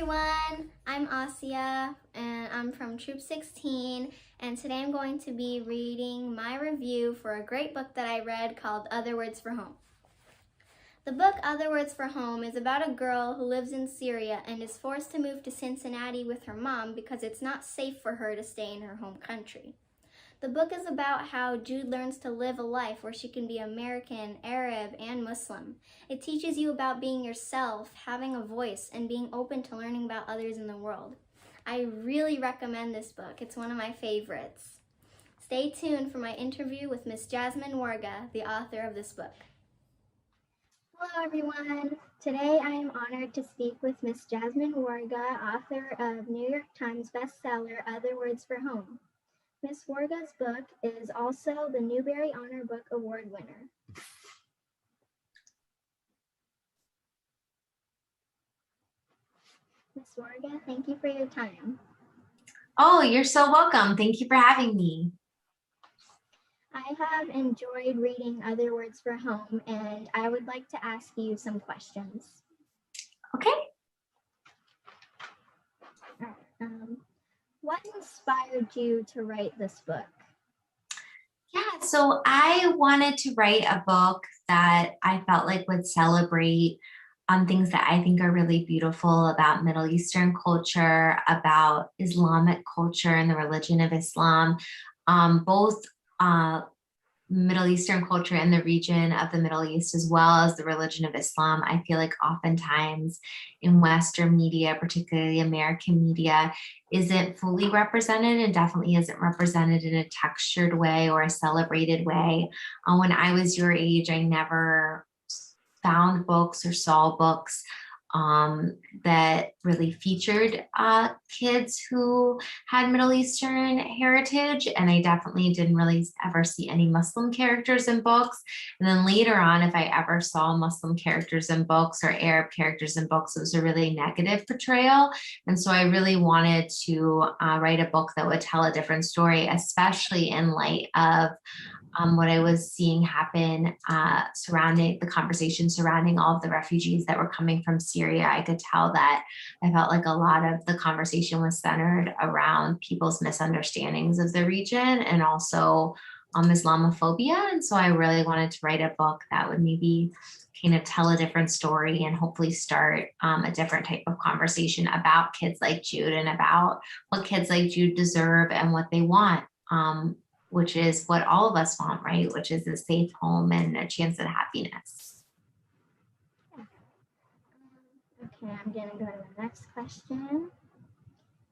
everyone, I'm Asiyah and I'm from Troop 16, and today I'm going to be reading my review for a great book that I read called Other Words for Home. The book Other Words for Home is about a girl who lives in Syria and is forced to move to Cincinnati with her mom because it's not safe for her to stay in her home country. The book is about how Jude learns to live a life where she can be American, Arab, and Muslim. It teaches you about being yourself, having a voice, and being open to learning about others in the world. I really recommend this book. It's one of my favorites. Stay tuned for my interview with Miss Jasmine Warga, the author of this book. Hello everyone. Today I am honored to speak with Miss Jasmine Warga, author of New York Times bestseller Other Words for Home. Ms. Warga's book is also the Newberry Award winner. Ms. Warga, thank you for your time. Oh, you're so welcome. Thank you for having me. I have enjoyed reading Other Words for Home, and I would like to ask you some questions. Okay. What inspired you to write this book? Yeah, so I wanted to write a book that I felt like would celebrate things that I think are really beautiful about Middle Eastern culture, about Islamic culture and the religion of Islam, both Middle Eastern culture in the region of the Middle East, as well as the religion of Islam. I feel like oftentimes in Western media, particularly American media, isn't fully represented and definitely isn't represented in a textured way or a celebrated way. When I was your age, I never found books or saw books that really featured kids who had Middle Eastern heritage. And I definitely didn't really ever see any Muslim characters in books. And then later on, if I ever saw Muslim characters in books or Arab characters in books, it was a really negative portrayal. And so I really wanted to write a book that would tell a different story, especially in light of what I was seeing happen surrounding the conversation surrounding all of the refugees that were coming from Syria. I could tell that I felt like a lot of the conversation was centered around people's misunderstandings of the region and also Islamophobia. And so I really wanted to write a book that would maybe kind of tell a different story and hopefully start a different type of conversation about kids like Jude and about what kids like Jude deserve and what they want. Which is what all of us want, right? Which is a safe home and a chance at happiness. Okay, I'm gonna go to the next question.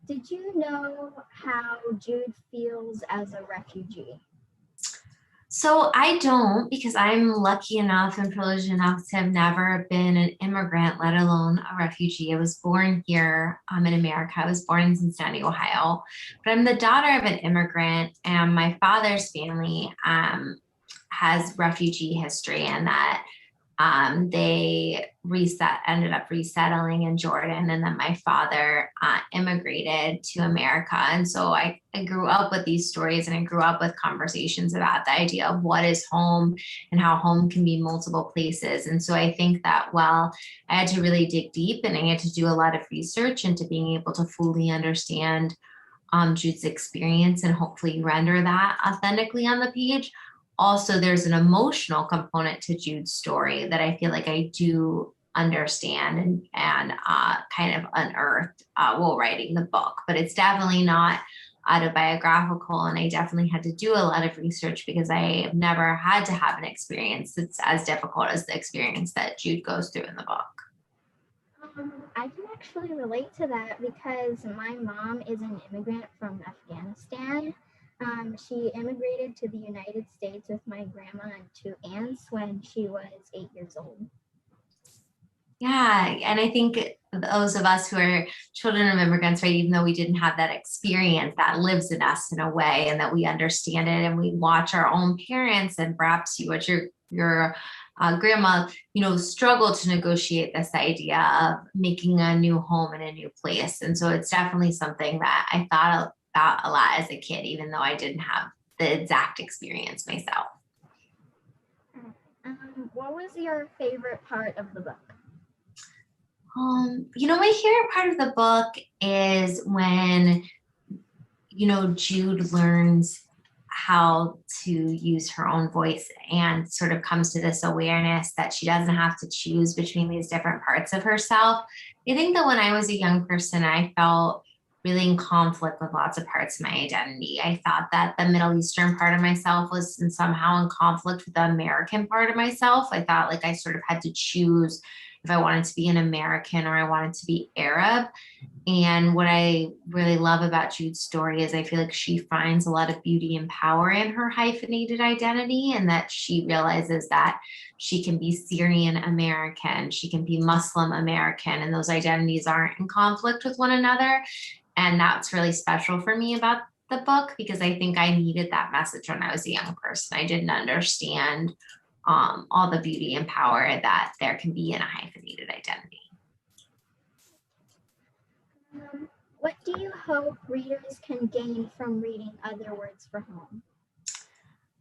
Did you know how Jude feels as a refugee? So I don't, because I'm lucky enough and privileged enough to have never been an immigrant, let alone a refugee. I was born here in America. I was born in Cincinnati, Ohio, but I'm the daughter of an immigrant, and my father's family has refugee history, and that they ended up resettling in Jordan, and then my father immigrated to America. And so I grew up with these stories, and I grew up with conversations about the idea of what is home and how home can be multiple places. And so I think that while I had to really dig deep and I had to do a lot of research into being able to fully understand Jude's experience and hopefully render that authentically on the page, also there's an emotional component to Jude's story that I feel like I do understand and kind of unearthed while writing the book. But it's definitely not autobiographical, and I definitely had to do a lot of research because I have never had to have an experience that's as difficult as the experience that Jude goes through in the book. I can actually relate to that because my mom is an immigrant from Afghanistan. She immigrated to the United States with my grandma and two aunts when she was 8 years old. Yeah, and I think those of us who are children of immigrants, right, even though we didn't have that experience, that lives in us in a way, and that we understand it, and we watch our own parents, and perhaps you watch your grandma, struggle to negotiate this idea of making a new home in a new place. And so it's definitely something that I thought about a lot as a kid, even though I didn't have the exact experience myself. What was your favorite part of the book? My favorite part of the book is when, Jude learns how to use her own voice and sort of comes to this awareness that she doesn't have to choose between these different parts of herself. I think that when I was a young person, I felt really in conflict with lots of parts of my identity. I thought that the Middle Eastern part of myself was somehow in conflict with the American part of myself. I thought like I sort of had to choose if I wanted to be an American or I wanted to be Arab. And what I really love about Jude's story is I feel like she finds a lot of beauty and power in her hyphenated identity, and that she realizes that she can be Syrian American, she can be Muslim American, and those identities aren't in conflict with one another. And that's really special for me about the book, because I think I needed that message when I was a young person. I didn't understand all the beauty and power that there can be in a hyphenated identity. What do you hope readers can gain from reading Other Words for Home?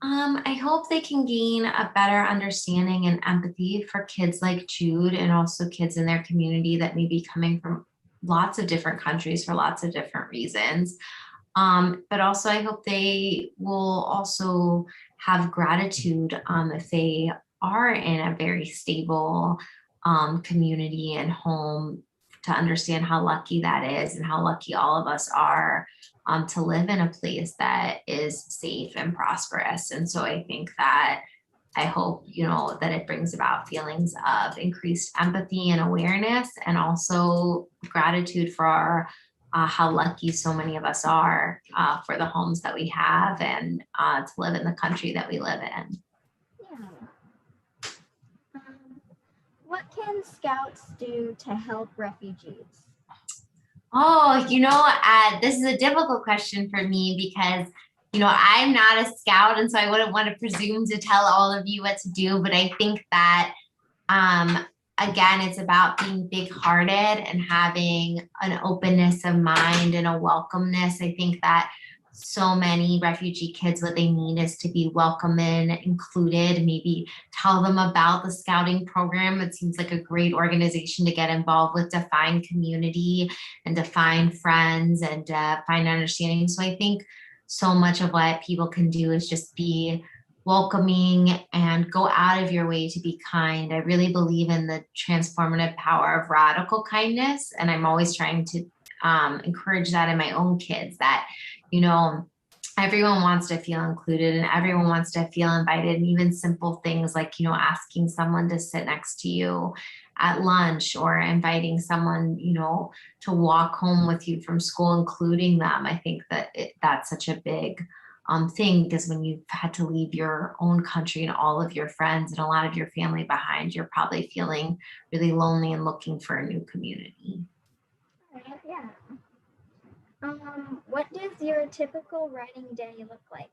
I hope they can gain a better understanding and empathy for kids like Jude, and also kids in their community that may be coming from lots of different countries for lots of different reasons. But also I hope they will also have gratitude if they are in a very stable community and home, to understand how lucky that is and how lucky all of us are to live in a place that is safe and prosperous. And so I think that I hope, that it brings about feelings of increased empathy and awareness, and also gratitude for how lucky so many of us are for the homes that we have, and to live in the country that we live in. Yeah. What can Scouts do to help refugees? Oh, this is a difficult question for me because, I'm not a scout, and so I wouldn't want to presume to tell all of you what to do. But I think that, again, it's about being big-hearted and having an openness of mind and a welcomeness. I think that so many refugee kids, what they need is to be welcome and included. Maybe tell them about the scouting program. It seems like a great organization to get involved with, to find community and to find friends and find understanding. So I think so much of what people can do is just be welcoming and go out of your way to be kind. I really believe in the transformative power of radical kindness, and I'm always trying to encourage that in my own kids, that everyone wants to feel included and everyone wants to feel invited. And even simple things like, asking someone to sit next to you at lunch, or inviting someone, to walk home with you from school, including them. I think that that's such a big thing, because when you've had to leave your own country and all of your friends and a lot of your family behind, you're probably feeling really lonely and looking for a new community. Yeah. What does your typical writing day look like?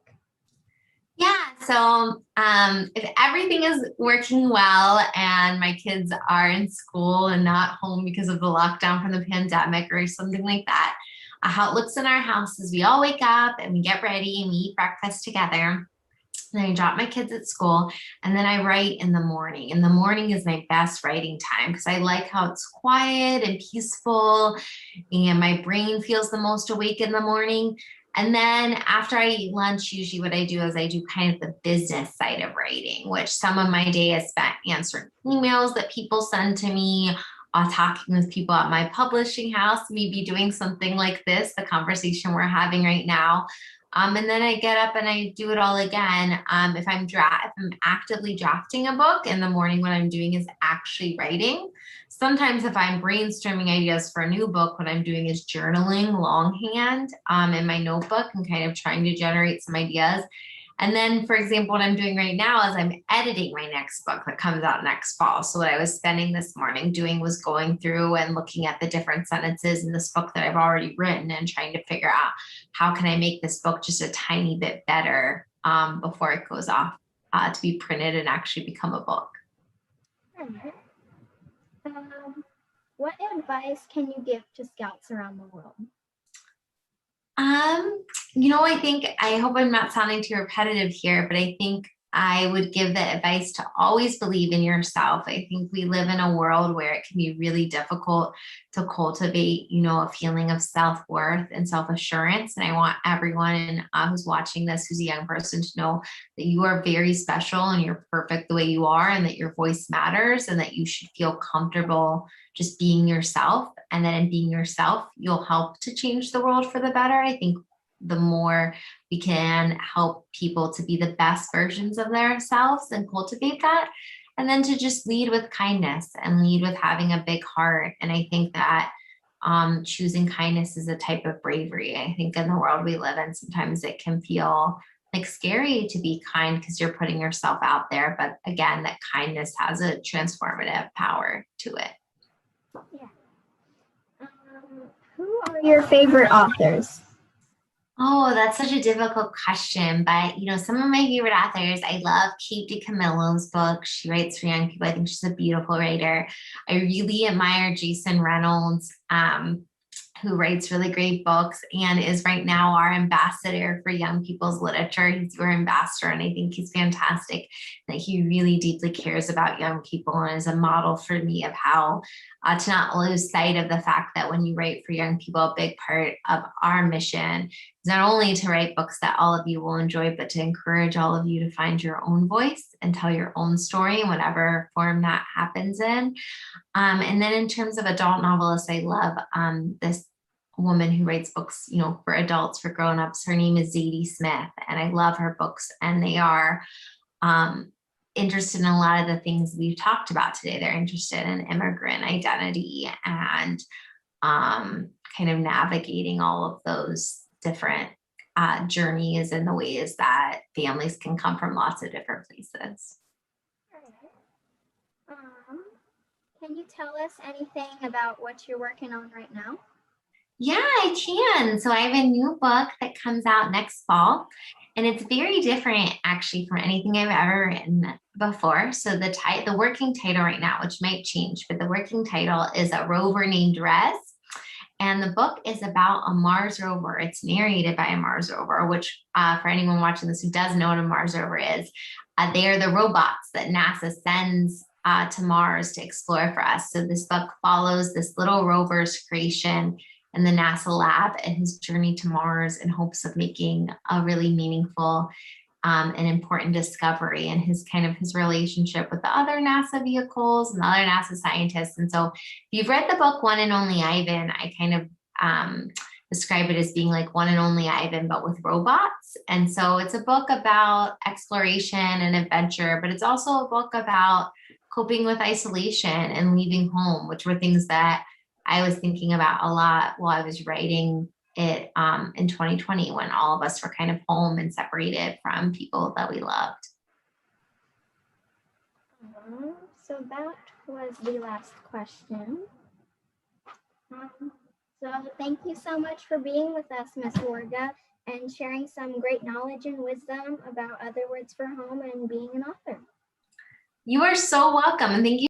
Yeah, so if everything is working well and my kids are in school and not home because of the lockdown from the pandemic or something like that, how it looks in our house is we all wake up and we get ready and we eat breakfast together. Then I drop my kids at school, and then I write in the morning. And the morning is my best writing time because I like how it's quiet and peaceful, and my brain feels the most awake in the morning. And then after I eat lunch, usually what I do is I do kind of the business side of writing, which some of my day is spent answering emails that people send to me, talking with people at my publishing house, maybe doing something like this, the conversation we're having right now. And then I get up and I do it all again. If I'm actively drafting a book in the morning, what I'm doing is actually writing. Sometimes if I'm brainstorming ideas for a new book, what I'm doing is journaling longhand in my notebook and kind of trying to generate some ideas. And then, for example, what I'm doing right now is I'm editing my next book that comes out next fall. So what I was spending this morning doing was going through and looking at the different sentences in this book that I've already written and trying to figure out how can I make this book just a tiny bit better before it goes off to be printed and actually become a book. What advice can you give to Scouts around the world? I hope I'm not sounding too repetitive here, but I think I would give the advice to always believe in yourself. I think we live in a world where it can be really difficult to cultivate, a feeling of self-worth and self-assurance. And I want everyone who's watching this, who's a young person, to know that you are very special and you're perfect the way you are, and that your voice matters, and that you should feel comfortable just being yourself. And then in being yourself, you'll help to change the world for the better. I think the more we can help people to be the best versions of themselves and cultivate that, and then to just lead with kindness and lead with having a big heart. And I think that choosing kindness is a type of bravery. I think in the world we live in, sometimes it can feel like scary to be kind because you're putting yourself out there. But again, that kindness has a transformative power to it. Yeah. Who are your favorite authors? Oh, that's such a difficult question. But, some of my favorite authors, I love Kate DiCamillo's book. She writes for young people. I think she's a beautiful writer. I really admire Jason Reynolds, who writes really great books and is right now our ambassador for young people's literature. He's your ambassador, and I think he's fantastic, that he really deeply cares about young people and is a model for me of how to not lose sight of the fact that when you write for young people, a big part of our mission is not only to write books that all of you will enjoy, but to encourage all of you to find your own voice and tell your own story in whatever form that happens in. And then in terms of adult novelists, I love this woman who writes books, for adults, for grown-ups. Her name is Zadie Smith, and I love her books, and they are interested in a lot of the things we've talked about today. They're interested in immigrant identity and kind of navigating all of those different journeys and the ways that families can come from lots of different places. Can you tell us anything about what you're working on right now? Yeah, I can. So I have a new book that comes out next fall, and it's very different actually from anything I've ever written before. So the working title right now, which might change, but the working title is A Rover Named Rez. And the book is about a Mars rover. It's narrated by a Mars rover, which for anyone watching this who doesn't know what a Mars rover is, they are the robots that NASA sends to Mars to explore for us. So this book follows this little rover's creation in the NASA lab and his journey to Mars in hopes of making a really meaningful and important discovery, and his relationship with the other NASA vehicles and the other NASA scientists. And so if you've read the book One and Only Ivan, I kind of describe it as being like One and Only Ivan, but with robots. And so it's a book about exploration and adventure, but it's also a book about coping with isolation and leaving home, which were things that I was thinking about a lot while I was writing it in 2020, when all of us were kind of home and separated from people that we loved. So that was the last question. So thank you so much for being with us, Ms. Warga, and sharing some great knowledge and wisdom about Other Words for Home and being an author. You are so welcome, and thank you